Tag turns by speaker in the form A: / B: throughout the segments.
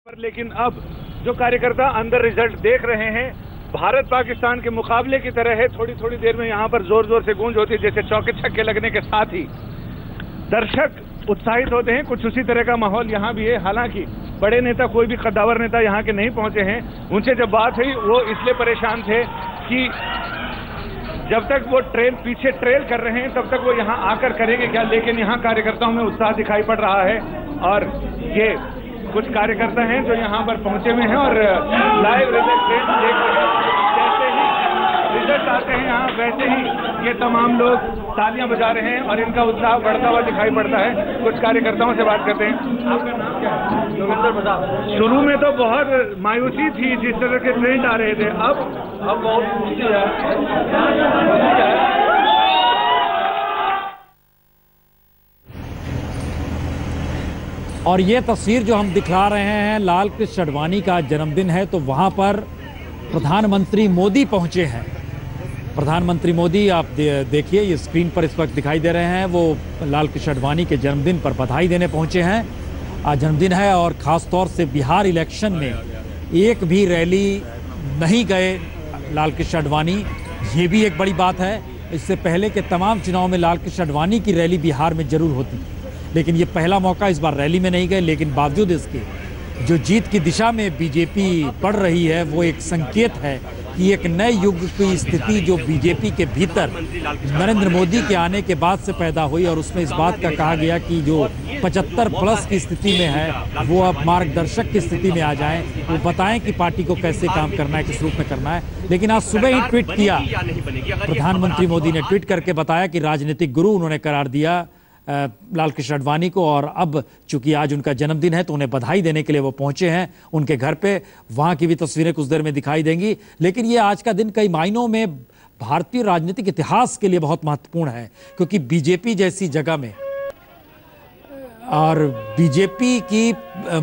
A: लेकिन अब जो कार्यकर्ता अंदर रिजल्ट देख रहे हैं, भारत पाकिस्तान के मुकाबले की तरह है। थोड़ी थोड़ी देर में यहाँ पर जोर जोर से गूंज होती है, जैसे चौके छक्के लगने के साथ ही दर्शक उत्साहित होते हैं। कुछ उसी तरह का माहौल यहाँ भी है। हालांकि बड़े नेता, कोई भी कद्दावर नेता यहाँ के नहीं पहुंचे हैं। उनसे जब बात हुई, वो इसलिए परेशान थे कि जब तक वो ट्रेन पीछे ट्रेल कर रहे हैं तब तक वो यहाँ आकर करेंगे क्या। लेकिन यहाँ कार्यकर्ताओं में उत्साह दिखाई पड़ रहा है और ये कुछ कार्यकर्ता हैं जो यहाँ पर पहुंचे हुए हैं और लाइव रिजल्ट ट्रेन देख रहे हैं। जैसे ही रिजल्ट आते हैं यहाँ, वैसे ही ये तमाम लोग तालियां बजा रहे हैं और इनका उत्साह बढ़ता हुआ दिखाई पड़ता है। कुछ कार्यकर्ताओं से बात करते हैं। आपका नाम क्या है? योगेंद्र प्रसाद। शुरू में तो बहुत मायूसी थी जिस तरह के ट्रेंड आ रहे थे, अब बहुत खुशी है।
B: और ये तस्वीर जो हम दिखा रहे हैं, लाल कृष्ण आडवाणी का जन्मदिन है, तो वहाँ पर प्रधानमंत्री मोदी पहुँचे हैं। प्रधानमंत्री मोदी आप देखिए, ये स्क्रीन पर इस वक्त दिखाई दे रहे हैं, वो लाल कृष्ण आडवाणी के जन्मदिन पर बधाई देने पहुँचे हैं। आज जन्मदिन है और ख़ास तौर से बिहार इलेक्शन में एक भी रैली नहीं गए लाल कृष्ण आडवाणी, ये भी एक बड़ी बात है। इससे पहले के तमाम चुनाव में लाल कृष्ण आडवाणी की रैली बिहार में जरूर होती, लेकिन ये पहला मौका, इस बार रैली में नहीं गए। लेकिन बावजूद इसके जो जीत की दिशा में बीजेपी बढ़ रही है, वो एक संकेत है कि एक नए युग की स्थिति जो बीजेपी के भीतर नरेंद्र मोदी के आने के बाद से पैदा हुई, और उसमें इस बात का कहा गया कि जो 75+ की स्थिति में है वो अब मार्गदर्शक की स्थिति में आ जाएं, वो बताएं कि पार्टी को कैसे काम करना है, किस रूप में करना है। लेकिन आज सुबह ही ट्वीट किया प्रधानमंत्री मोदी ने, ट्वीट करके बताया कि राजनीतिक गुरु उन्होंने करार दिया लाल कृष्ण आडवाणी को, और अब चूंकि आज उनका जन्मदिन है तो उन्हें बधाई देने के लिए वो पहुंचे हैं उनके घर पे। वहां की भी तस्वीरें कुछ देर में दिखाई देंगी। लेकिन ये आज का दिन कई मायनों में भारतीय राजनीतिक इतिहास के लिए बहुत महत्वपूर्ण है, क्योंकि बीजेपी जैसी जगह में और बीजेपी की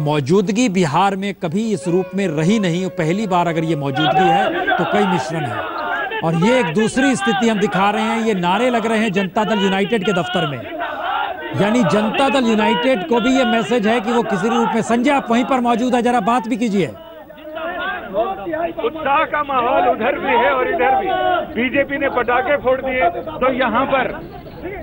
B: मौजूदगी बिहार में कभी इस रूप में रही नहीं। पहली बार अगर ये मौजूदगी है तो कई मिश्रण है। और ये एक दूसरी स्थिति हम दिखा रहे हैं, ये नारे लग रहे हैं जनता दल यूनाइटेड के दफ्तर में, यानी जनता दल यूनाइटेड को भी ये मैसेज है कि वो किसी रूप में। संजय, आप वहीं पर मौजूद है, जरा बात भी कीजिए।
A: उत्साह का माहौल उधर भी है और इधर भी। बीजेपी ने पटाखे फोड़ दिए तो यहाँ पर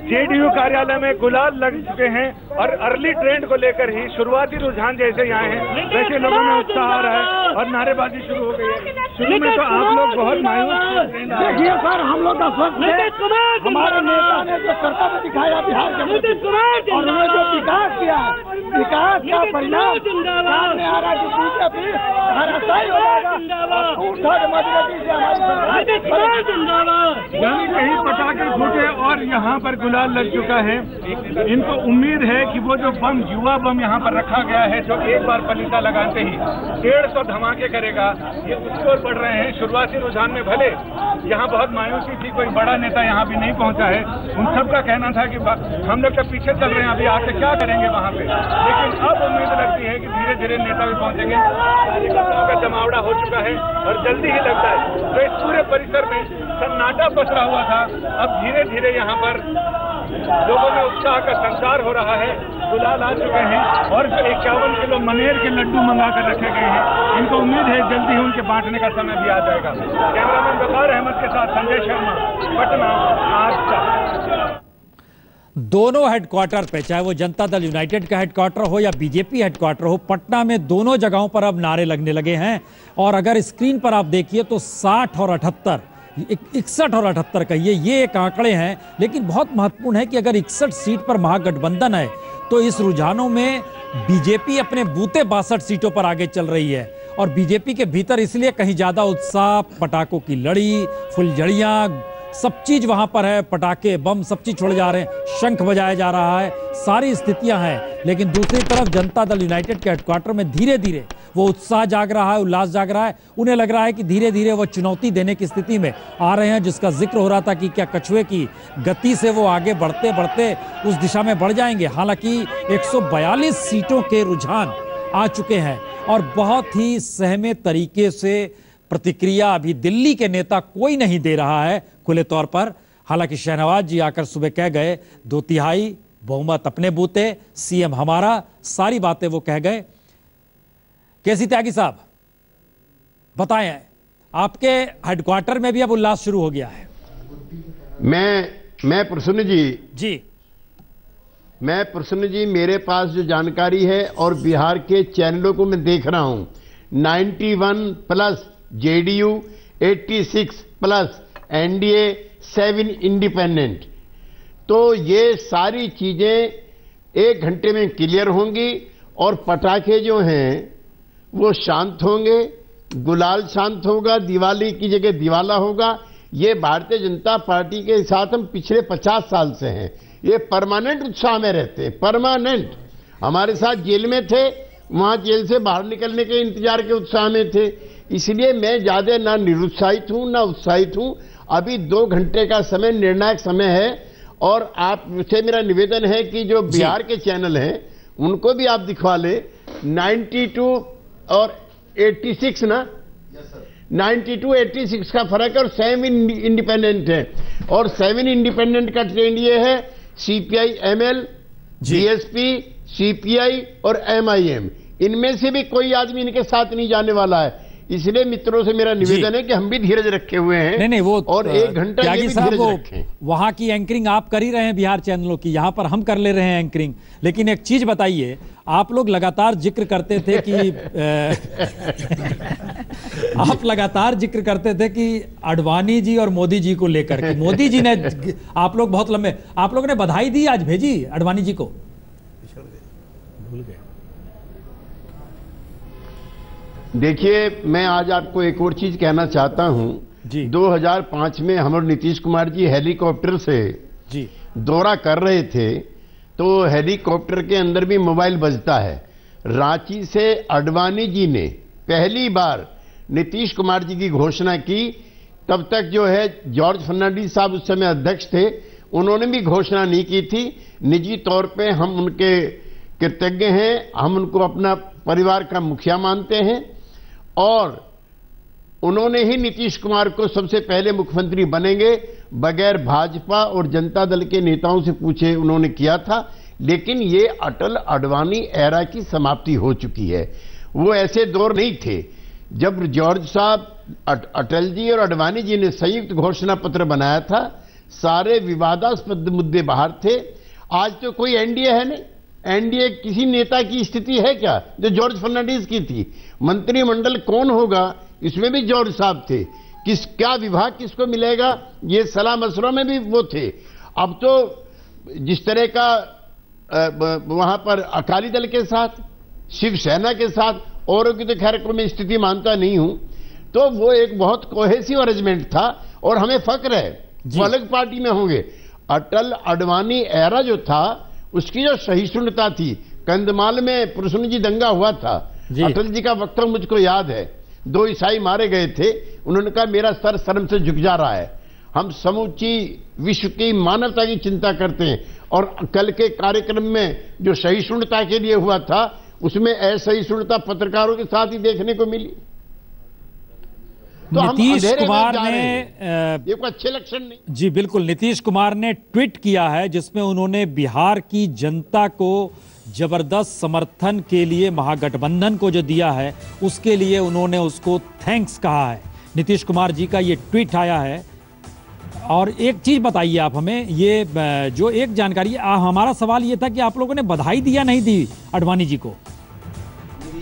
A: जेडीयू कार्यालय में गुलाल लग चुके हैं और अर्ली ट्रेंड को लेकर ही शुरुआती रुझान जैसे यहाँ हैं, वैसे लोगों में उत्साह आ रहा है और नारेबाजी शुरू हो गई है। शुरू में तो आप लोग बहुत मायूस
C: देखिए सर, हम लोग का स्वप्न है, हमारे नेता ने जो कर्तव्य दिखाया बिहार के और उन्होंने जो विकास किया, विकास का परिणाम सामने आ रहा है कि बीजेपी धराशायी हो
A: जाएगा। कहीं पटाखे फूटे और यहाँ पर गुलाल लग चुका है। इनको उम्मीद है कि वो जो बम, युवा बम यहाँ पर रखा गया है, जो एक बार पलीता लगाते ही 150 धमाके करेगा, ये उसकी ओर बढ़ रहे हैं। शुरुआती रुझान में भले यहाँ बहुत मायूसी थी, कोई बड़ा नेता यहाँ भी नहीं पहुँचा है। उन सबका कहना था कि हम लोग तो पीछे चल रहे हैं, अभी आके क्या करेंगे वहाँ पे। लेकिन अब उम्मीद लगती है कि धीरे धीरे नेता भी पहुँचेंगे। कार्यकर्ताओं का जमावड़ा हो चुका है और जल्दी ही लगता है तो इस पूरे परिसर में सन्नाटा पसरा हुआ था, अब धीरे धीरे यहाँ पर लोगों में उत्साह का संचार हो रहा है। गुलाल आ चुके हैं और जो 51 किलो मनेर के लड्डू मंगा कर रखे गए हैं, इनको उम्मीद है जल्दी ही उनके बांटने का समय भी आ जाएगा। कैमरामैन वकार अहमद के साथ संजय शर्मा, पटना, आज तक।
B: दोनों हेडक्वार्टर पे, चाहे वो जनता दल यूनाइटेड का हेडक्वार्टर हो या बीजेपी हेडक्वार्टर हो, पटना में दोनों जगहों पर अब नारे लगने लगे हैं। और अगर स्क्रीन पर आप देखिए तो 60 और 78, 61 और 78 कहिए, ये एक आंकड़े हैं। लेकिन बहुत महत्वपूर्ण है कि अगर 61 सीट पर महागठबंधन है तो इस रुझानों में बीजेपी अपने बूते 62 सीटों पर आगे चल रही है। और बीजेपी के भीतर इसलिए कहीं ज्यादा उत्साह, पटाखों की लड़ी, फुलझड़ियां, सब चीज वहां पर है, पटाखे, बम, सब चीज छोड़े जा रहे हैं, शंख बजाया जा रहा है, सारी स्थितियां हैं। लेकिन दूसरी तरफ जनता दल यूनाइटेड के हेडक्वार्टर में धीरे धीरे वो उत्साह जाग रहा है, उल्लास जाग रहा है। उन्हें लग रहा है कि धीरे धीरे वो चुनौती देने की स्थिति में आ रहे हैं, जिसका जिक्र हो रहा था कि क्या कछुए की गति से वो आगे बढ़ते बढ़ते उस दिशा में बढ़ जाएंगे। हालांकि 142 सीटों के रुझान आ चुके हैं और बहुत ही सहमे तरीके से प्रतिक्रिया अभी दिल्ली के नेता कोई नहीं दे रहा है खुले तौर पर। हालांकि शहनवाज जी आकर सुबह कह गए 2/3 बहुमत अपने बूते, सीएम हमारा, सारी बातें वो कह गए। केसी त्यागी साहब बताएं, आपके हेडक्वार्टर में भी अब उल्लास शुरू हो गया है।
D: मैं प्रसन्न जी, मेरे पास जो जानकारी है और बिहार के चैनलों को मैं देख रहा हूं, 91 plus JDU, 86 plus NDA, 7 independent, तो ये सारी चीजें 1 घंटे में क्लियर होंगी और पटाखे जो हैं वो शांत होंगे, गुलाल शांत होगा, दिवाली की जगह दिवाला होगा। ये भारतीय जनता पार्टी के साथ हम पिछले 50 साल से हैं, ये परमानेंट उत्साह में रहते हैं, परमानेंट। हमारे साथ जेल में थे, वहां जेल से बाहर निकलने के इंतजार के उत्साह में थे, इसलिए मैं ज्यादा ना निरुत्साहित हूं ना उत्साहित हूं। अभी 2 घंटे का समय निर्णायक समय है और आपसे मेरा निवेदन है कि जो बिहार के चैनल हैं उनको भी आप दिखवा ले। 92 और 86 ना, 92-86 का फर्क है और 7 इंडिपेंडेंट है। और 7 इंडिपेंडेंट का ट्रेंड ये है, सीपीआई एमएल, बीएसपी, सीपीआई और एमआईएम, इनमें से भी कोई आदमी इनके साथ नहीं जाने वाला है। इसलिए मित्रों से मेरा निवेदन है कि हम भी धीरज रखे हुए हैं।
B: नहीं वो
D: और 1 घंटा ये भी धीरज रखें।
B: वहां की एंकरिंग आप कर ही रहे हैं बिहार चैनलों की, यहां पर हम कर ले रहे हैं एंकरिंग। लेकिन एक चीज बताइए, आप लोग लगातार जिक्र करते थे कि आप लगातार जिक्र करते थे कि अडवाणी जी और मोदी जी को लेकर के, मोदी जी ने, आप लोग बहुत लंबे, आप लोगों ने बधाई दी आज भेजी अडवाणी जी को? भूल गए।
D: देखिए, मैं आज आपको एक और चीज कहना चाहता हूं
B: जी।
D: 2005 में हम और नीतीश कुमार जी हेलीकॉप्टर से
B: जी
D: दौरा कर रहे थे, तो हेलीकॉप्टर के अंदर भी मोबाइल बजता है। रांची से अडवाणी जी ने पहली बार नीतीश कुमार जी की घोषणा की, तब तक जो है जॉर्ज फर्नांडिस साहब उस समय अध्यक्ष थे, उन्होंने भी घोषणा नहीं की थी। निजी तौर पे हम उनके कृतज्ञ हैं, हम उनको अपना परिवार का मुखिया मानते हैं और उन्होंने ही नीतीश कुमार को सबसे पहले मुख्यमंत्री बनेंगे बगैर भाजपा और जनता दल के नेताओं से पूछे उन्होंने किया था। लेकिन ये अटल अडवाणी एरा की समाप्ति हो चुकी है। वो ऐसे दौर नहीं थे जब जॉर्ज साहब, अटल जी और अडवाणी जी ने संयुक्त घोषणा पत्र बनाया था, सारे विवादास्पद मुद्दे बाहर थे। आज तो कोई एनडीए है नहीं, एनडीए किसी नेता की स्थिति है क्या जो जॉर्ज फर्नांडिस की थी? मंत्रिमंडल कौन होगा, इसमें भी जॉर्ज साहब थे। क्या विभाग किसको मिलेगा, ये सलाह मशवरा में भी वो थे। अब तो जिस तरह का वहां पर अकाली दल के साथ, शिवसेना के साथ, औरों की तो खैर को मैं स्थिति मानता नहीं हूं, तो वो एक बहुत कोहेसिव अरेंजमेंट था और हमें फक्र है वो अलग पार्टी में होंगे। अटल अडवाणी एरा जो था उसकी जो सहिष्णुता थी, कंधमाल में प्रसन्न जी दंगा हुआ था, अटल जी का वक्तव्य मुझको याद है, 2 ईसाई मारे गए थे, उन्होंने कहा मेरा सर शर्म से झुक जा रहा है। हम समूची विश्व की मानवता की चिंता करते हैं और कल के कार्यक्रम में जो सहिष्णुता के लिए हुआ था उसमें असहिष्णुता पत्रकारों के साथ ही देखने को मिली। तो
B: नीतीश कुमार ने
D: ये कोई अच्छे लक्षण नहीं।
B: जी बिल्कुल, नीतीश कुमार ने ट्वीट किया है जिसमें उन्होंने बिहार की जनता को जबरदस्त समर्थन के लिए महागठबंधन को जो दिया है उसके लिए उन्होंने उसको थैंक्स कहा है। नीतीश कुमार जी का ये ट्वीट आया है। और एक चीज बताइए आप हमें, ये जो एक जानकारी, हमारा सवाल ये था कि आप लोगों ने बधाई दी या नहीं दी अडवाणी जी को?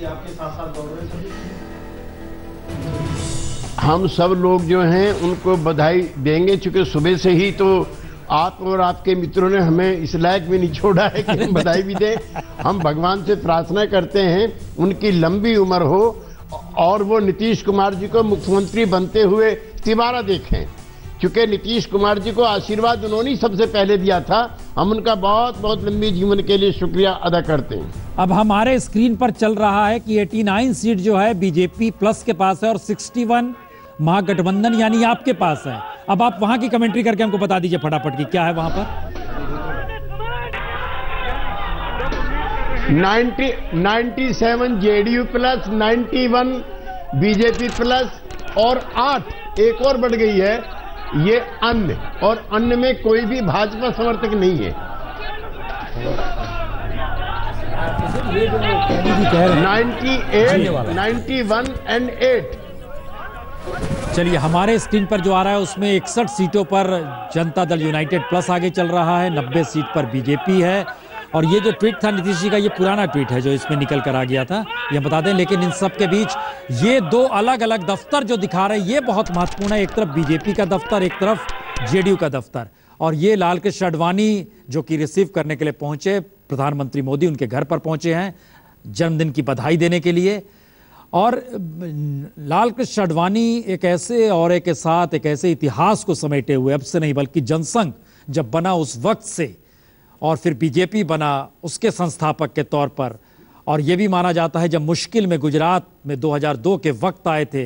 D: आपके साथ दौड़ रहे हम सब लोग जो हैं उनको बधाई देंगे, चूंकि सुबह से ही तो आप और आपके मित्रों ने हमें इस लायक भी नहीं छोड़ा है कि हम बधाई भी दें। हम भगवान से प्रार्थना करते हैं उनकी लंबी उम्र हो और वो नीतीश कुमार जी को मुख्यमंत्री बनते हुए तिबारा देखें, क्योंकि नीतीश कुमार जी को आशीर्वाद उन्होंने सबसे पहले दिया था। हम उनका बहुत बहुत लंबी जीवन के लिए शुक्रिया अदा करते हैं।
B: अब हमारे स्क्रीन पर चल रहा है कि 89 सीट जो है बीजेपी प्लस के पास है और 61 महागठबंधन यानी आपके पास है। अब आप वहां की कमेंट्री करके हमको बता दीजिए फटाफट की क्या है वहां पर।
D: 97 जेडीयू प्लस, 91 बीजेपी प्लस और 8 एक और बढ़ गई है, ये अन्य, और अन्य में कोई भी भाजपा समर्थक नहीं है। 98, 91 and 8।
B: चलिए, हमारे स्क्रीन पर जो आ रहा है उसमें 61 सीटों पर जनता दल यूनाइटेड प्लस आगे चल रहा है, 90 सीट पर बीजेपी है। और ये जो ट्वीट था नीतीश जी का, ये पुराना ट्वीट है जो इसमें निकल कर आ गया था, ये बता दें। लेकिन इन सब के बीच ये दो अलग अलग दफ्तर जो दिखा रहे हैं ये बहुत महत्वपूर्ण है। एक तरफ बीजेपी का दफ्तर, एक तरफ जेडीयू का दफ्तर। और ये लालकृष्ण आडवाणी जो कि रिसीव करने के लिए पहुंचे, प्रधानमंत्री मोदी उनके घर पर पहुंचे हैं जन्मदिन की बधाई देने के लिए। और लालकृष्ण आडवाणी एक ऐसे और के साथ एक ऐसे इतिहास को समेटे हुए, अब से नहीं बल्कि जनसंघ जब बना उस वक्त से, और फिर बीजेपी बना उसके संस्थापक के तौर पर। और यह भी माना जाता है जब मुश्किल में गुजरात में 2002 के वक्त आए थे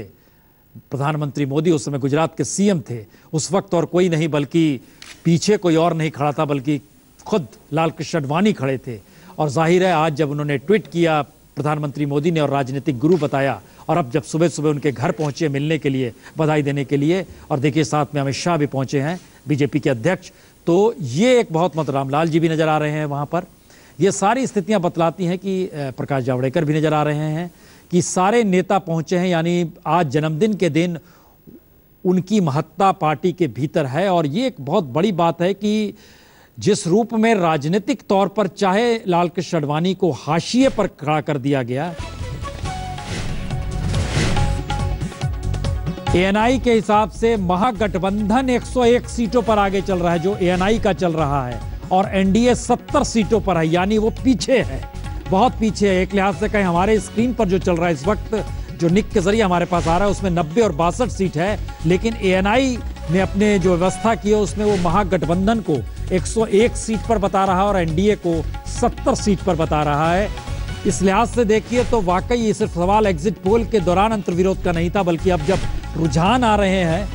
B: प्रधानमंत्री मोदी, उस समय गुजरात के सीएम थे, उस वक्त और कोई नहीं बल्कि पीछे कोई और नहीं खड़ा था बल्कि खुद लालकृष्ण आडवाणी खड़े थे। और जाहिर है आज जब उन्होंने ट्वीट किया प्रधानमंत्री मोदी ने और राजनीतिक गुरु बताया, और अब जब सुबह सुबह उनके घर पहुंचे मिलने के लिए, बधाई देने के लिए, और देखिए साथ में अमित शाह भी पहुंचे हैं बीजेपी के अध्यक्ष, तो ये एक बहुत मतलब रामलाल जी भी नजर आ रहे हैं वहां पर। ये सारी स्थितियां बतलाती हैं कि प्रकाश जावड़ेकर भी नजर आ रहे हैं कि सारे नेता पहुंचे हैं, यानी आज जन्मदिन के दिन उनकी महत्ता पार्टी के भीतर है। और ये एक बहुत बड़ी बात है कि जिस रूप में राजनीतिक तौर पर चाहे लालकृष्ण आडवाणी को हाशिए पर खड़ा कर दिया गया, एएनआई के हिसाब से महागठबंधन 101 सीटों पर आगे चल रहा है जो एएनआई का चल रहा है, और एनडीए 70 सीटों पर है, यानी वो पीछे है, बहुत पीछे है। एक लिहाज से कहें हमारे स्क्रीन पर जो चल रहा है इस वक्त, जो निक के जरिए हमारे पास आ रहा है, उसमें 90 और 62 सीट है, लेकिन एएनआई ने अपने जो व्यवस्था की है उसमें वो महागठबंधन को 101 सीट पर बता रहा है और एनडीए को 70 सीट पर बता रहा है। इस लिहाज से देखिए तो वाकई ये सिर्फ सवाल एग्जिट पोल के दौरान अंतर्विरोध का नहीं था, बल्कि अब जब रुझान आ रहे हैं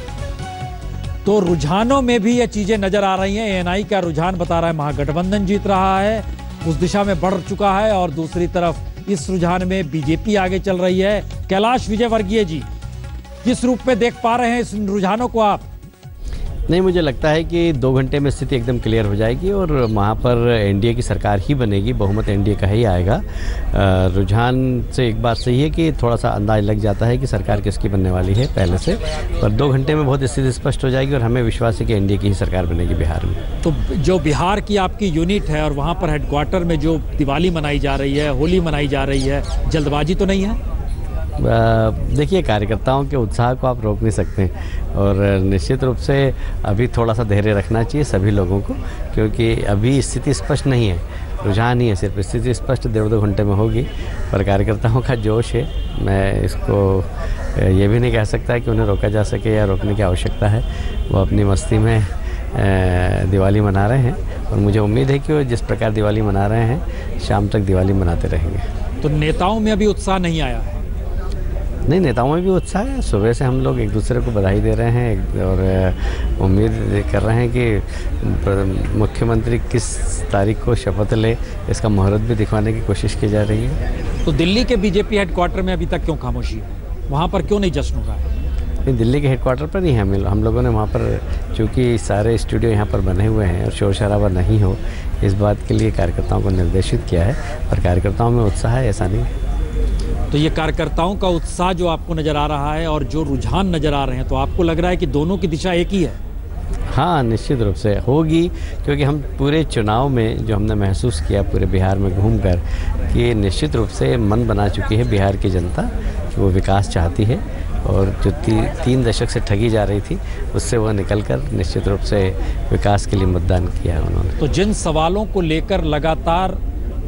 B: तो रुझानों में भी ये चीजें नजर आ रही हैं। एएनआई का रुझान बता रहा है महागठबंधन जीत रहा है, उस दिशा में बढ़ चुका है, और दूसरी तरफ इस रुझान में बीजेपी आगे चल रही है। कैलाश विजयवर्गीय जी, किस रूप में देख पा रहे हैं इस रुझानों को आप?
E: नहीं, मुझे लगता है कि 2 घंटे में स्थिति एकदम क्लियर हो जाएगी और वहाँ पर एनडीए की सरकार ही बनेगी, बहुमत एनडीए का ही आएगा। रुझान से एक बात सही है कि थोड़ा सा अंदाज लग जाता है कि सरकार किसकी बनने वाली है पहले से, पर 2 घंटे में बहुत स्थिति स्पष्ट हो जाएगी और हमें विश्वास है कि एनडीए की ही सरकार बनेगी बिहार में।
B: तो जो बिहार की आपकी यूनिट है और वहाँ पर हेडक्वार्टर में जो दिवाली मनाई जा रही है, होली मनाई जा रही है, जल्दबाजी तो नहीं है?
E: देखिए, कार्यकर्ताओं के उत्साह को आप रोक नहीं सकते, और निश्चित रूप से अभी थोड़ा सा धैर्य रखना चाहिए सभी लोगों को, क्योंकि अभी स्थिति स्पष्ट नहीं है, रुझान ही है सिर्फ। स्थिति स्पष्ट 1.5-2 घंटे में होगी, पर कार्यकर्ताओं का जोश है, मैं इसको ये भी नहीं कह सकता कि उन्हें रोका जा सके या रोकने की आवश्यकता है। वो अपनी मस्ती में दिवाली मना रहे हैं, और मुझे उम्मीद है कि वो जिस प्रकार दिवाली मना रहे हैं शाम तक दिवाली मनाते रहेंगे।
B: तो नेताओं में अभी उत्साह नहीं आया है?
E: नहीं, नेताओं में भी उत्साह है। सुबह से हम लोग एक दूसरे को बधाई दे रहे हैं और उम्मीद कर रहे हैं कि मुख्यमंत्री किस तारीख को शपथ ले, इसका मुहूर्त भी दिखवाने की कोशिश की जा रही है।
B: तो दिल्ली के बीजेपी हेडक्वार्टर में अभी तक क्यों खामोशी है? वहाँ पर क्यों नहीं जश्न हो रहा है?
E: दिल्ली के हेडक्वार्टर पर नहीं है, हम लोगों ने वहाँ पर, चूँकि सारे स्टूडियो यहाँ पर बने हुए हैं और शोर शराबा नहीं हो, इस बात के लिए कार्यकर्ताओं को निर्देशित किया है, और कार्यकर्ताओं में उत्साह है, ऐसा नहीं है।
B: तो ये कार्यकर्ताओं का उत्साह जो आपको नज़र आ रहा है और जो रुझान नज़र आ रहे हैं, तो आपको लग रहा है कि दोनों की दिशा एक ही है?
E: हाँ, निश्चित रूप से होगी, क्योंकि हम पूरे चुनाव में जो हमने महसूस किया पूरे बिहार में घूमकर, कि निश्चित रूप से मन बना चुकी है बिहार की जनता, वो विकास चाहती है, और जो 3 दशक से ठगी जा रही थी उससे वो निकलकर निश्चित रूप से विकास के लिए मतदान किया है उन्होंने।
B: तो जिन सवालों को लेकर लगातार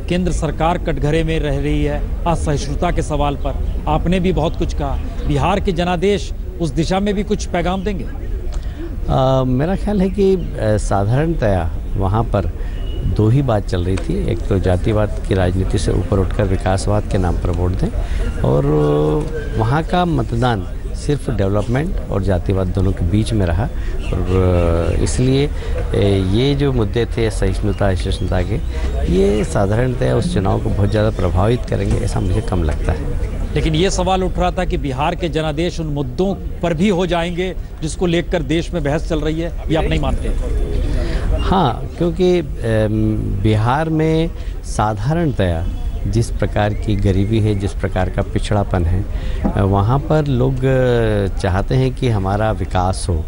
B: केंद्र सरकार कटघरे में रह रही है, असहिष्णुता के सवाल पर आपने भी बहुत कुछ कहा, बिहार के जनादेश उस दिशा में भी कुछ पैगाम देंगे?
E: मेरा ख्याल है कि साधारणतया वहाँ पर 2 ही बात चल रही थी। एक तो जातिवाद की राजनीति से ऊपर उठकर विकासवाद के नाम पर वोट दें, और वहाँ का मतदान सिर्फ डेवलपमेंट और जातिवाद दोनों के बीच में रहा, और इसलिए ये जो मुद्दे थे सहिष्णुता असहिष्णुता के, ये साधारणतः उस चुनाव को बहुत ज़्यादा प्रभावित करेंगे, ऐसा मुझे कम लगता है।
B: लेकिन ये सवाल उठ रहा था कि बिहार के जनादेश उन मुद्दों पर भी हो जाएंगे जिसको लेकर देश में बहस चल रही है, ये आप नहीं मानते?
E: हाँ, क्योंकि बिहार में साधारणतया जिस प्रकार की गरीबी है, जिस प्रकार का पिछड़ापन है, वहाँ पर लोग चाहते हैं कि हमारा विकास हो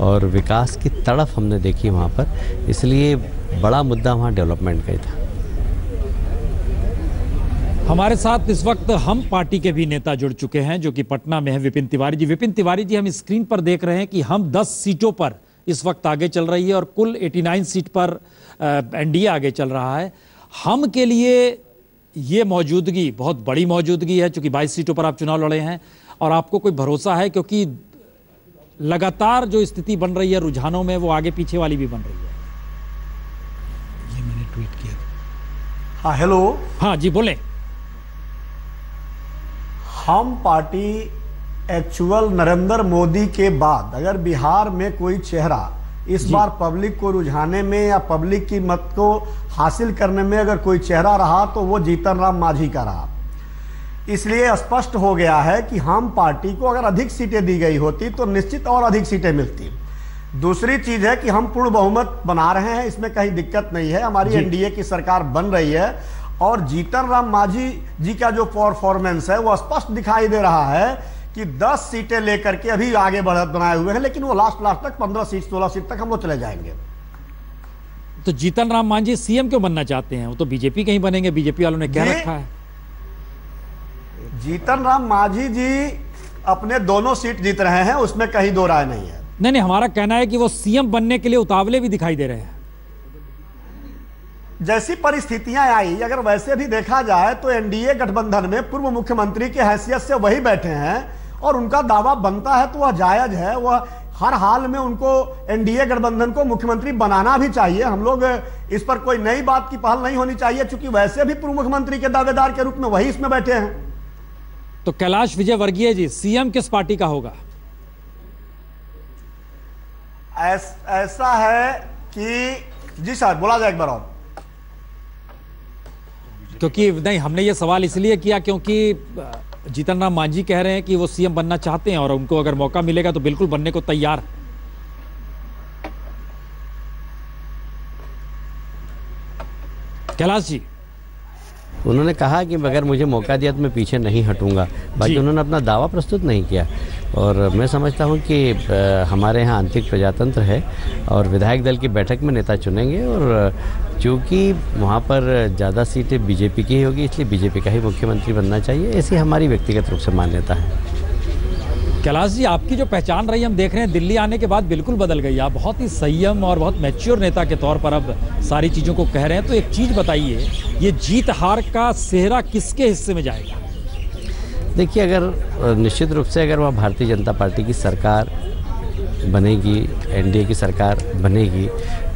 E: और विकास की तड़फ हमने देखी वहाँ पर, इसलिए बड़ा मुद्दा वहाँ डेवलपमेंट का ही था।
B: हमारे साथ इस वक्त हम पार्टी के भी नेता जुड़ चुके हैं जो कि पटना में है, विपिन तिवारी जी। विपिन तिवारी जी, हम स्क्रीन पर देख रहे हैं कि हम 10 सीटों पर इस वक्त आगे चल रही है और कुल 89 सीट पर एनडीए आगे चल रहा है। हम के लिए ये मौजूदगी बहुत बड़ी मौजूदगी है, चूंकि 22 सीटों पर आप चुनाव लड़े हैं और आपको कोई भरोसा है, क्योंकि लगातार जो स्थिति बन रही है रुझानों में, वो आगे पीछे वाली भी बन रही है। ये मैंने ट्वीट किया था।
F: हाँ, हेलो।
B: हाँ जी, बोलें।
F: हम पार्टी एक्चुअल नरेंद्र मोदी के बाद अगर बिहार में कोई चेहरा इस बार पब्लिक को रुझाने में या पब्लिक की मत को हासिल करने में अगर कोई चेहरा रहा तो वो जीतन राम मांझी का रहा। इसलिए स्पष्ट हो गया है कि हम पार्टी को अगर अधिक सीटें दी गई होती तो निश्चित और अधिक सीटें मिलती। दूसरी चीज है कि हम पूर्ण बहुमत बना रहे हैं, इसमें कहीं दिक्कत नहीं है। हमारी एनडीए की सरकार बन रही है और जीतन राम मांझी जी का जो परफॉर्मेंस है वो स्पष्ट दिखाई दे रहा है कि 10 सीटें लेकर के अभी आगे बढ़त बनाए हुए हैं, लेकिन वो लास्ट तक 15 सीट 16 सीट तक हम लोग चले जाएंगे।
B: तो जीतन राम मांझी सीएम क्यों बनना चाहते हैं? वो तो बीजेपी के ही बनेंगे, बीजेपी वालों ने कह रखा है।
F: जीतन राम मांझी जी अपने दोनों सीट जीत रहे हैं, उसमें कहीं दो राय नहीं है।
B: नहीं, हमारा कहना है कि वो सीएम बनने के लिए उतावले भी दिखाई दे रहे हैं।
F: जैसी परिस्थितियां आई, अगर वैसे भी देखा जाए तो एनडीए गठबंधन में पूर्व मुख्यमंत्री की हैसियत से वही बैठे हैं और उनका दावा बनता है तो वह जायज है। वह हर हाल में उनको एनडीए गठबंधन को मुख्यमंत्री बनाना भी चाहिए। हम लोग इस पर कोई नई बात की पहल नहीं होनी चाहिए, क्योंकि वैसे भी पूर्व मुख्यमंत्री के दावेदार के रूप में वही इसमें बैठे हैं।
B: तो कैलाश विजयवर्गीय जी, सीएम किस पार्टी का होगा?
F: ऐसा है कि जी सर, बोला जाए एक बार और।
B: क्योंकि नहीं, हमने ये सवाल इसलिए किया क्योंकि जीतन राम मांझी कह रहे हैं कि वो सीएम बनना चाहते हैं और उनको अगर मौका मिलेगा तो बिल्कुल बनने को तैयार। कैलाश जी,
E: उन्होंने कहा कि अगर मुझे मौका दिया तो मैं पीछे नहीं हटूंगा। बाकी उन्होंने अपना दावा प्रस्तुत नहीं किया और मैं समझता हूं कि हमारे यहाँ आंतरिक प्रजातंत्र है और विधायक दल की बैठक में नेता चुनेंगे और चूँकि वहाँ पर ज़्यादा सीटें बीजेपी की ही होगी, इसलिए बीजेपी का ही मुख्यमंत्री बनना चाहिए। ऐसी हमारी व्यक्तिगत रूप से मान्यता है।
B: कैलाश जी, आपकी जो पहचान रही हम देख रहे हैं दिल्ली आने के बाद बिल्कुल बदल गई। आप बहुत ही संयम और बहुत मैच्योर नेता के तौर पर अब सारी चीज़ों को कह रहे हैं। तो एक चीज़ बताइए, ये जीत हार का सेहरा किसके हिस्से में जाएगा?
E: देखिए, अगर निश्चित रूप से अगर वह भारतीय जनता पार्टी की सरकार बनेगी, एनडीए की सरकार बनेगी,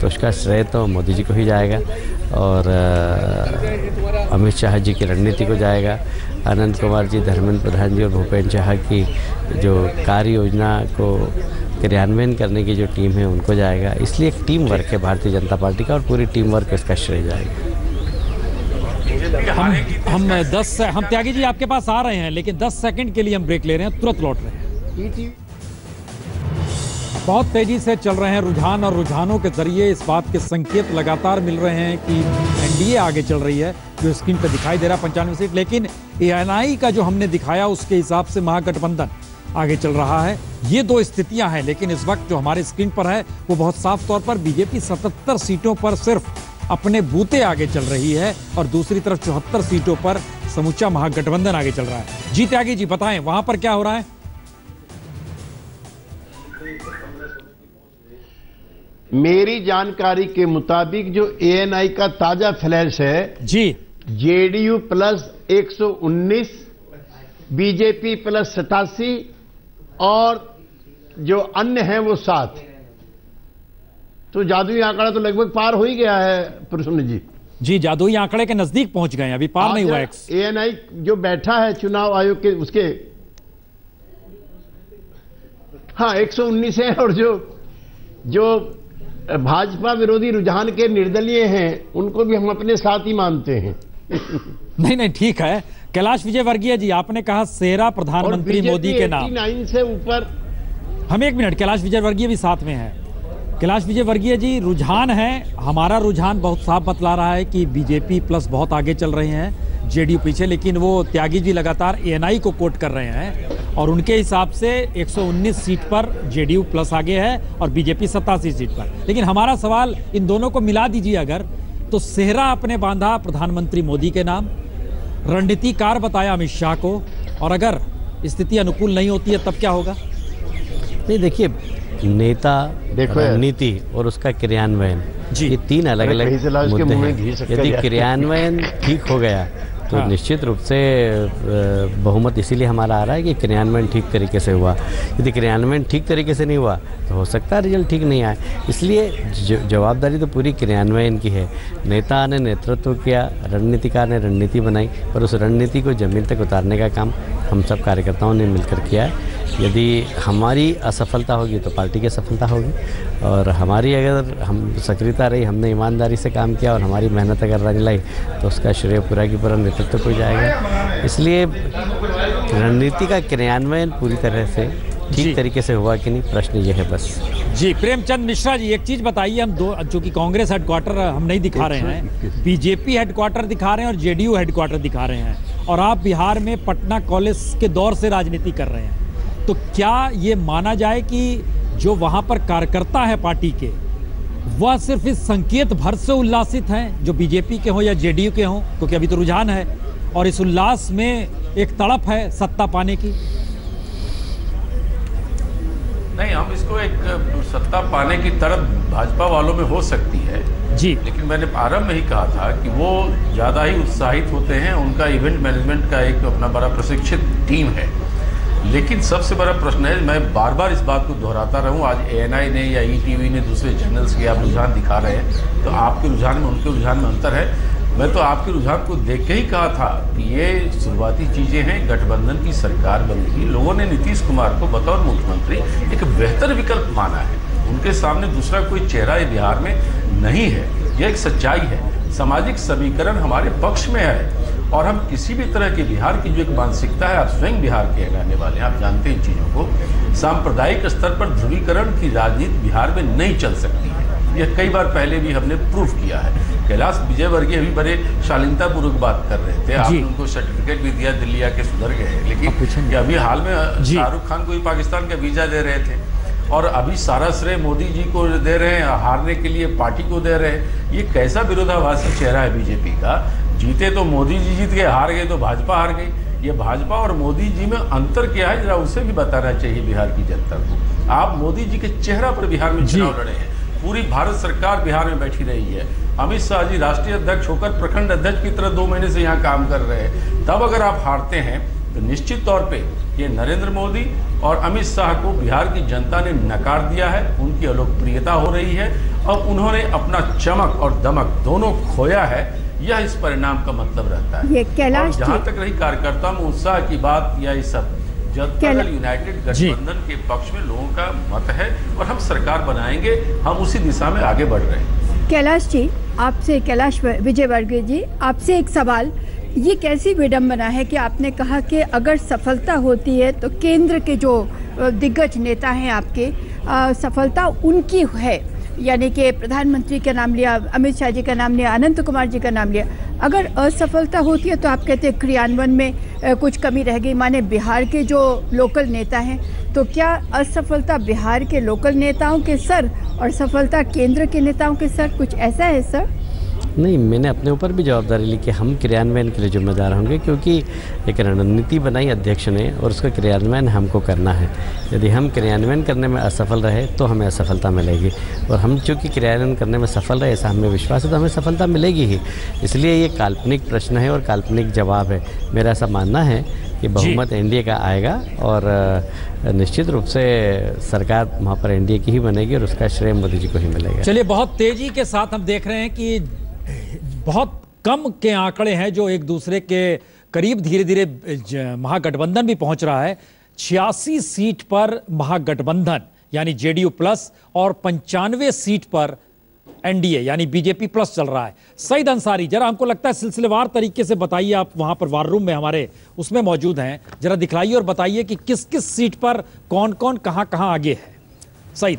E: तो उसका श्रेय तो मोदी जी को ही जाएगा और अमित शाह जी की रणनीति को जाएगा। आनंद कुमार जी, धर्मेंद्र प्रधान जी और भूपेंद्र शाह की जो कार्य योजना को क्रियान्वयन करने की जो टीम है उनको जाएगा। इसलिए एक टीम वर्क है भारतीय जनता पार्टी का और पूरी टीम वर्क इसका श्रेय जाएगा।
B: हम त्यागी जी आपके पास आ रहे हैं, लेकिन 10 सेकंड के लिए हम ब्रेक ले रहे हैं, तुरंत लौट रहे हैं। बहुत तेजी से चल रहे हैं रुझान और रुझानों के जरिए इस बात के संकेत लगातार मिल रहे हैं कि एनडीए आगे चल रही है, जो स्क्रीन पर दिखाई दे रहा 95 सीट। लेकिन एएनआई का जो हमने दिखाया उसके हिसाब से महागठबंधन आगे चल रहा है। ये दो स्थितियां हैं, लेकिन इस वक्त जो हमारे स्क्रीन पर है वो बहुत साफ तौर पर बीजेपी 77 सीटों पर सिर्फ अपने बूते आगे चल रही है और दूसरी तरफ 74 सीटों पर समूचा महागठबंधन आगे चल रहा है। जी त्यागी जी, बताएं वहां पर क्या हो रहा है?
D: मेरी जानकारी के मुताबिक जो एएनआई का ताजा फ्लैश है
B: जी,
D: जेडीयू प्लस 119, बीजेपी प्लस 87 और जो अन्य हैं वो 7। तो जादुई आंकड़ा तो लगभग पार हो ही गया है प्रसन्न जी।
B: जी, जादुई आंकड़े के नजदीक पहुंच गए हैं, अभी पार नहीं हुआ।
D: एएनआई जो बैठा है चुनाव आयोग के उसके 119 है और जो भाजपा विरोधी रुझान के निर्दलीय हैं उनको भी हम अपने साथ ही मानते हैं।
B: नहीं, ठीक है। कैलाश विजयवर्गीय जी, आपने कहा सेहरा प्रधानमंत्री मोदी के नाम
D: 89 से ऊपर।
B: हम एक मिनट, कैलाश विजयवर्गीय भी साथ में है। कैलाश विजयवर्गीय जी, रुझान है, हमारा रुझान बहुत साफ बतला रहा है कि बीजेपी प्लस बहुत आगे चल रहे हैं, जेडीयू पीछे, लेकिन वो त्यागी जी लगातार एएनआई को कोट कर रहे हैं और उनके हिसाब से 119 सीट पर जेडीयू प्लस आगे है और बीजेपी 87 सीट पर। लेकिन हमारा सवाल, इन दोनों को मिला दीजिए अगर, तो सेहरा आपने बांधा प्रधानमंत्री मोदी के नाम, रणनीतिकार बताया अमित शाह को, और अगर स्थिति अनुकूल नहीं होती है तब क्या होगा?
E: नहीं, देखिए, नेता, रणनीति और उसका क्रियान्वयन, ये तीन अलग अलग मुद्दे हैं। यदि क्रियान्वयन ठीक हो गया तो निश्चित रूप से बहुमत इसीलिए हमारा आ रहा है कि क्रियान्वयन ठीक तरीके से हुआ। यदि क्रियान्वयन ठीक तरीके से नहीं हुआ तो हो सकता है रिजल्ट ठीक नहीं आए। इसलिए जवाबदारी तो पूरी क्रियान्वयन की है। नेता ने नेतृत्व किया, रणनीतिकार ने रणनीति बनाई, पर उस रणनीति को जमीन तक उतारने का काम हम सब कार्यकर्ताओं ने मिलकर किया है। यदि हमारी असफलता होगी तो पार्टी की सफलता होगी, और हमारी अगर हम सक्रियता रही, हमने ईमानदारी से काम किया और हमारी मेहनत अगर रंग लाई तो उसका श्रेय पूरा की पूरा नेतृत्व को जाएगा। इसलिए रणनीति का क्रियान्वयन पूरी तरह से ठीक तरीके से हुआ कि नहीं, प्रश्न ये है बस।
B: जी, प्रेमचंद मिश्रा जी, एक चीज़ बताइए, हम दो, चूँकि कांग्रेस हेडक्वार्टर हम नहीं दिखा रहे हैं, बीजेपी हेडक्वार्टर दिखा रहे हैं और जेडीयू हेडक्वार्टर दिखा रहे हैं, और आप बिहार में पटना कॉलेज के दौर से राजनीति कर रहे हैं, तो क्या ये माना जाए कि जो वहाँ पर कार्यकर्ता है पार्टी के, वह सिर्फ इस संकेत भर से उल्लासित हैं जो बीजेपी के हों या जेडीयू के हों, क्योंकि अभी तो रुझान है, और इस उल्लास में एक तड़प है सत्ता पाने की?
G: नहीं, हम इसको एक सत्ता पाने की तड़प भाजपा वालों में हो सकती है
B: जी,
G: लेकिन मैंने आरंभ में ही कहा था कि वो ज़्यादा ही उत्साहित होते हैं, उनका इवेंट मैनेजमेंट का एक अपना बड़ा प्रशिक्षित टीम है। लेकिन सबसे बड़ा प्रश्न है, मैं बार बार इस बात को दोहराता रहूं, आज एएनआई ने या ईटीवी ने, दूसरे चैनल्स के आप रुझान दिखा रहे हैं, तो आपके रुझान में उनके रुझान में अंतर है। मैं तो आपके रुझान को देख के ही कहा था कि ये शुरुआती चीज़ें हैं, गठबंधन की सरकार बनेगी। लोगों ने नीतीश कुमार को बतौर मुख्यमंत्री एक बेहतर विकल्प माना है, उनके सामने दूसरा कोई चेहरा बिहार में नहीं है, यह एक सच्चाई है। सामाजिक समीकरण हमारे पक्ष में है, और हम किसी भी तरह की बिहार की जो एक मानसिकता है, आप स्वयं बिहार के रहने वाले हैं, आप जानते हैं इन चीज़ों को, सांप्रदायिक स्तर पर ध्रुवीकरण की राजनीति बिहार में नहीं चल सकती है। यह कई बार पहले भी हमने प्रूफ किया है। कैलाश विजयवर्गीय भी बड़े शालीनतापूर्वक बात कर रहे थे, आपने उनको सर्टिफिकेट भी दिया, दिल्ली आके सुधर गए, लेकिन अभी हाल में शाहरुख खान को भी पाकिस्तान का वीज़ा दे रहे थे, और अभी सारा श्रेय मोदी जी को दे रहे हैं, हारने के लिए पार्टी को दे रहे हैं। ये कैसा विरोधाभासी चेहरा है बीजेपी का? जीते तो मोदी जी जीत गए, हार गए तो भाजपा हार गई। ये भाजपा और मोदी जी में अंतर क्या है, जरा उसे भी बताना चाहिए बिहार की जनता को। आप मोदी जी के चेहरा पर बिहार में चुनाव लड़े हैं, पूरी भारत सरकार बिहार में बैठी रही है, अमित शाह जी राष्ट्रीय अध्यक्ष होकर प्रखंड अध्यक्ष की तरह 2 महीने से यहाँ काम कर रहे हैं। तब अगर आप हारते हैं तो निश्चित तौर पे ये नरेंद्र मोदी और अमित शाह को बिहार की जनता ने नकार दिया है, उनकी अलोकप्रियता हो रही है, और उन्होंने अपना चमक और दमक दोनों खोया है। यह इस परिणाम का मतलब रहता है।
H: ये कैलाश,
G: जहाँ तक रही कार्यकर्ता में उत्साह की बात या ये सब, जब तक यूनाइटेड गठबंधन के पक्ष में लोगों का मत है और हम सरकार बनाएंगे, हम उसी दिशा में आगे बढ़ रहे हैं।
H: कैलाश जी, आपसे, कैलाश विजयवर्गीय जी, आपसे एक सवाल, ये कैसी विडंबना है कि आपने कहा कि अगर सफलता होती है तो केंद्र के जो दिग्गज नेता हैं आपके, सफलता उनकी है, यानी कि प्रधानमंत्री का नाम लिया, अमित शाह जी का नाम लिया, अनंत कुमार जी का नाम लिया। अगर असफलता होती है तो आप कहते हैं क्रियान्वयन में कुछ कमी रह गई, माने बिहार के जो लोकल नेता हैं, तो क्या असफलता बिहार के लोकल नेताओं के सर और सफलता केंद्र के नेताओं के सर, कुछ ऐसा है सर?
E: नहीं, मैंने अपने ऊपर भी जवाबदारी ली कि हम क्रियान्वयन के लिए जिम्मेदार होंगे, क्योंकि एक रणनीति बनाई अध्यक्ष ने और उसका क्रियान्वयन हमको करना है। यदि हम क्रियान्वयन करने में असफल रहे तो हमें असफलता मिलेगी, और हम चूँकि क्रियान्वयन करने में सफल रहे, ऐसा हमें विश्वास है, तो हमें सफलता मिलेगी ही। इसलिए ये काल्पनिक प्रश्न है और काल्पनिक जवाब है। मेरा ऐसा मानना है कि बहुमत एनडीए का आएगा, और निश्चित रूप से सरकार वहाँ पर एनडीए की ही बनेगी, और उसका श्रेय मोदी जी को ही मिलेगा।
B: चलिए, बहुत तेजी के साथ हम देख रहे हैं कि बहुत कम के आंकड़े हैं जो एक दूसरे के करीब धीरे धीरे महागठबंधन भी पहुंच रहा है। 86 सीट पर महागठबंधन यानी जेडीयू प्लस, और 95 सीट पर एनडीए यानी बीजेपी प्लस चल रहा है। सईद अंसारी, जरा हमको लगता है सिलसिलेवार तरीके से बताइए, आप वहां पर वार रूम में हमारे उसमें मौजूद हैं, जरा दिखलाइए और बताइए कि किस किस सीट पर कौन कौन कहां कहां आगे है। सईद।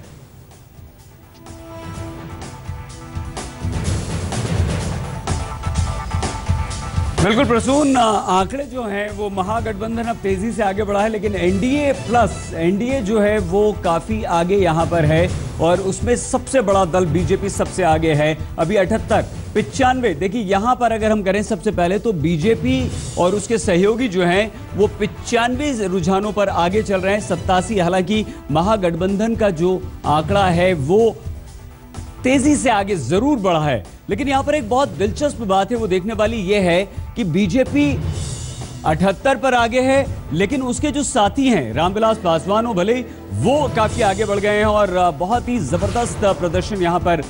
I: बिल्कुल प्रसून, आंकड़े जो हैं वो महागठबंधन अब तेजी से आगे बढ़ा है, लेकिन एनडीए प्लस एनडीए जो है वो काफी आगे यहाँ पर है और उसमें सबसे बड़ा दल बीजेपी सबसे आगे है। अभी 78, 95। देखिए यहाँ पर अगर हम करें सबसे पहले तो बीजेपी और उसके सहयोगी जो हैं वो 95 रुझानों पर आगे चल रहे हैं, 87। हालांकि महागठबंधन का जो आंकड़ा है वो तेजी से आगे जरूर बढ़ा है, लेकिन यहां पर एक बहुत दिलचस्प बात है वो देखने वाली यह है कि बीजेपी 78 पर आगे है, लेकिन उसके जो साथी हैं रामविलास पासवान हो भले वो काफी आगे बढ़ गए हैं और बहुत ही जबरदस्त प्रदर्शन यहां पर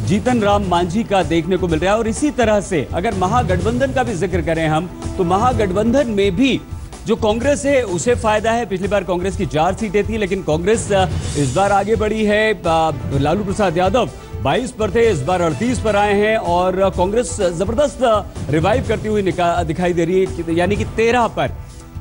I: जीतन राम मांझी का देखने को मिल रहा है। और इसी तरह से अगर महागठबंधन का भी जिक्र करें हम तो महागठबंधन में भी जो कांग्रेस है उसे फायदा है। पिछली बार कांग्रेस की 4 सीटें थी, लेकिन कांग्रेस इस बार आगे बढ़ी है। लालू प्रसाद यादव 22 पर थे, इस बार 38 पर आए हैं और कांग्रेस जबरदस्त रिवाइव करती हुई दिखाई दे रही है, यानी कि 13 पर।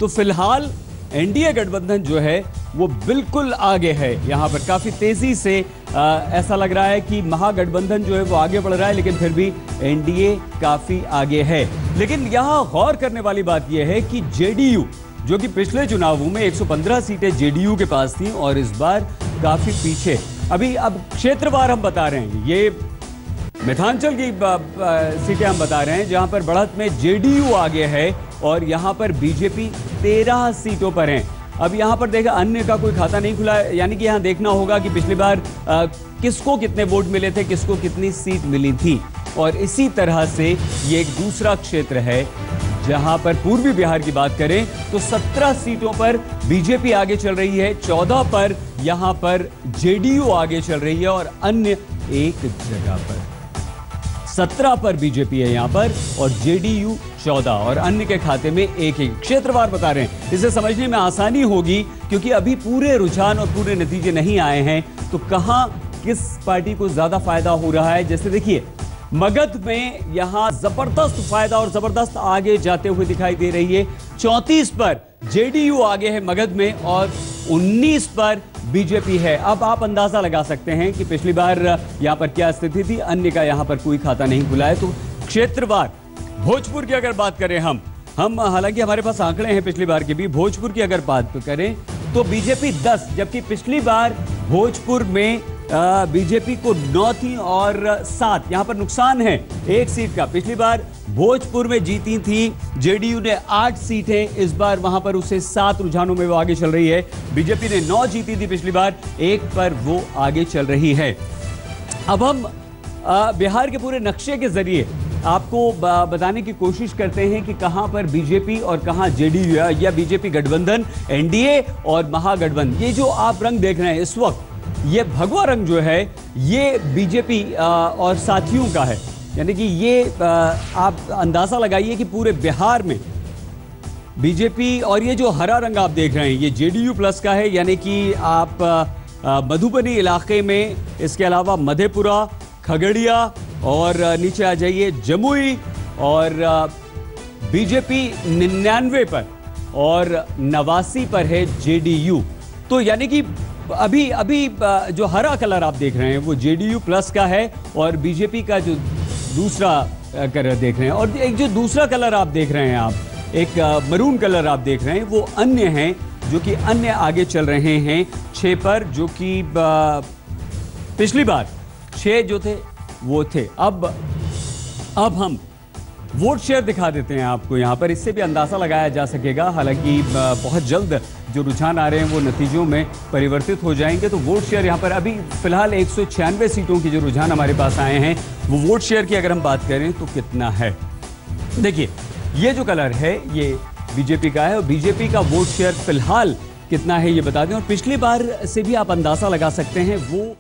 I: तो फिलहाल एनडीए गठबंधन जो है वो बिल्कुल आगे है। यहाँ पर काफी तेजी से ऐसा लग रहा है कि महागठबंधन जो है वो आगे बढ़ रहा है, लेकिन फिर भी एनडीए काफी आगे है। लेकिन यहाँ गौर करने वाली बात यह है कि जेडीयू जो कि पिछले चुनावों में 115 सीटें जेडीयू के पास थी और इस बार काफी पीछे। अभी अब क्षेत्रवार हम बता रहे हैं, ये मिथिलांचल की सीटें हम बता रहे हैं जहां पर बढ़त में जेडीयू आगे है और यहां पर बीजेपी 13 सीटों पर है। अब यहां पर देखा अन्य का कोई खाता नहीं खुला, यानी कि यहां देखना होगा कि पिछली बार किसको कितने वोट मिले थे, किसको कितनी सीट मिली थी। और इसी तरह से ये एक दूसरा क्षेत्र है जहां पर पूर्वी बिहार की बात करें तो 17 सीटों पर बीजेपी आगे चल रही है, 14 पर यहां पर जेडीयू आगे चल रही है और अन्य एक जगह पर 17 पर बीजेपी है यहां पर और जेडीयू 14 और अन्य के खाते में एक क्षेत्रवार बता रहे हैं। इसे समझने में आसानी होगी क्योंकि अभी पूरे रुझान और पूरे नतीजे नहीं आए हैं, तो कहां किस पार्टी को ज्यादा फायदा हो रहा है। जैसे देखिए मगध में यहां जबरदस्त फायदा और जबरदस्त आगे जाते हुए दिखाई दे रही है। 34 पर जेडीयू आगे है मगध में और 19 पर बीजेपी है। अब आप अंदाजा लगा सकते हैं कि पिछली बार यहां पर क्या स्थिति थी, अन्य का यहां पर कोई खाता नहीं खुला है। तो क्षेत्रवार भोजपुर की अगर बात करें हम हालांकि हमारे पास आंकड़े हैं पिछली बार के भी, भोजपुर की अगर बात करें तो बीजेपी 10, जबकि पिछली बार भोजपुर में बीजेपी को 9 थी और 7 यहां पर नुकसान है 1 सीट का। पिछली बार भोजपुर में जीती थी जेडीयू ने 8 सीटें, इस बार वहां पर उसे 7 रुझानों में वो आगे चल रही है। बीजेपी ने 9 जीती थी पिछली बार, 1 पर वो आगे चल रही है। अब हम बिहार के पूरे नक्शे के जरिए आपको बताने की कोशिश करते हैं कि कहां पर बीजेपी और कहां जेडीयू या बीजेपी गठबंधन, एनडीए और महागठबंधन। ये जो आप रंग देख रहे हैं इस वक्त, ये भगवा रंग जो है ये बीजेपी और साथियों का है, यानी कि ये आप अंदाजा लगाइए कि पूरे बिहार में बीजेपी, और ये जो हरा रंग आप देख रहे हैं ये जेडीयू प्लस का है, यानी कि आप मधुबनी इलाके में, इसके अलावा मधेपुरा, खगड़िया और नीचे आ जाइए जमुई, और बीजेपी 99 पर और 89 पर है जेडीयू। तो यानी कि अभी जो हरा कलर आप देख रहे हैं वो जेडीयू प्लस का है और बीजेपी का जो दूसरा कलर देख रहे हैं, और एक जो दूसरा कलर आप देख रहे हैं, आप एक मरून कलर आप देख रहे हैं, वो अन्य हैं, जो कि अन्य आगे चल रहे हैं 6 पर, जो कि पिछली बार 6 जो थे वो थे। अब हम वोट शेयर दिखा देते हैं आपको यहाँ पर, इससे भी अंदाजा लगाया जा सकेगा। हालांकि बहुत जल्द जो रुझान आ रहे हैं वो नतीजों में परिवर्तित हो जाएंगे। तो वोट शेयर यहाँ पर अभी फिलहाल 196 सीटों की जो रुझान हमारे पास आए हैं, वो वोट शेयर की अगर हम बात करें तो कितना है। देखिए ये जो कलर है ये बीजेपी का है और बीजेपी का वोट शेयर फिलहाल कितना है ये बता दें, और पिछली बार से भी आप अंदाजा लगा सकते हैं वो